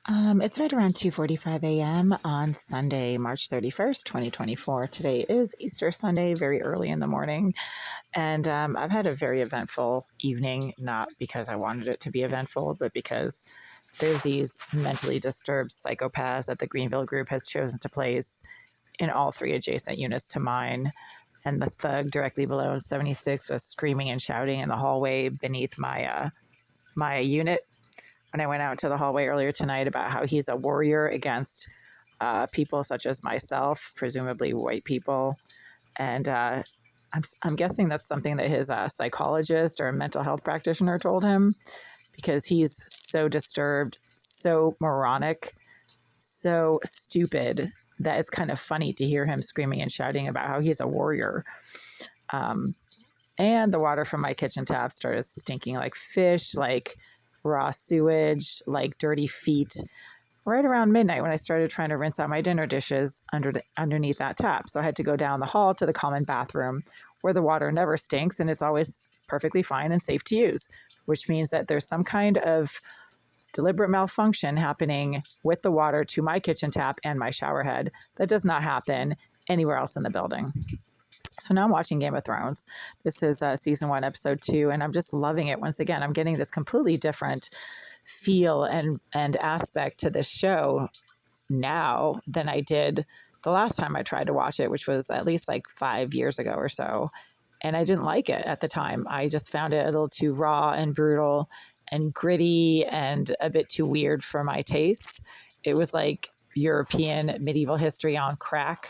It's right around 2:45 a.m. on Sunday, March 31st, 2024. Today is Easter Sunday, very early in the morning, and I've had a very eventful evening, not because I wanted it to be eventful, but because there's these mentally disturbed psychopaths that the Greenville group has chosen to place in all three adjacent units to mine. And the thug directly below 76 was screaming and shouting in the hallway beneath my unit when I went out to the hallway earlier tonight about how he's a warrior against people such as myself, presumably white people. And I'm guessing that's something that his psychologist or mental health practitioner told him because he's so disturbed, so moronic, so stupid that it's kind of funny to hear him screaming and shouting about how he's a warrior. Um, and the water from my kitchen tap started stinking like fish, like raw sewage, like dirty feet, right around midnight when I started trying to rinse out my dinner dishes underneath that tap. So I had to go down the hall to the common bathroom where the water never stinks and it's always perfectly fine and safe to use, which means that there's some kind of deliberate malfunction happening with the water to my kitchen tap and my shower head that does not happen anywhere else in the building. So now I'm watching Game of Thrones. This is season 1, episode 2, and I'm just loving it. Once again, I'm getting this completely different feel and aspect to this show now than I did the last time I tried to watch it, which was at least like 5 years ago or so. And I didn't like it at the time. I just found it a little too raw and brutal and gritty and a bit too weird for my tastes. It was like European medieval history on crack.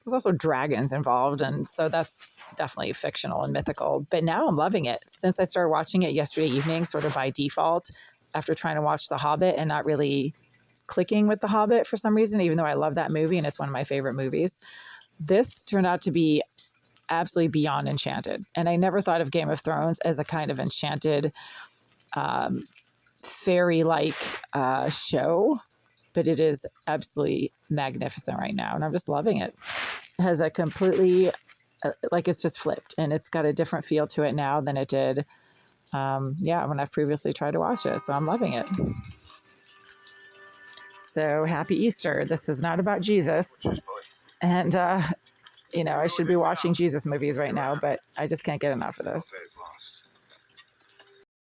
There's also dragons involved, and so that's definitely fictional and mythical. But now I'm loving it. Since I started watching it yesterday evening, sort of by default, after trying to watch The Hobbit and not really clicking with The Hobbit for some reason, even though I love that movie and it's one of my favorite movies, this turned out to be absolutely beyond enchanted. And I never thought of Game of Thrones as a kind of enchanted, fairy-like show, but it is absolutely magnificent right now, and I'm just loving it. It has a completely, like it's just flipped, and it's got a different feel to it now than it did, when I've previously tried to watch it. So I'm loving it. So happy Easter. This is not about Jesus, and I should be watching Jesus movies right now, but I just can't get enough of this.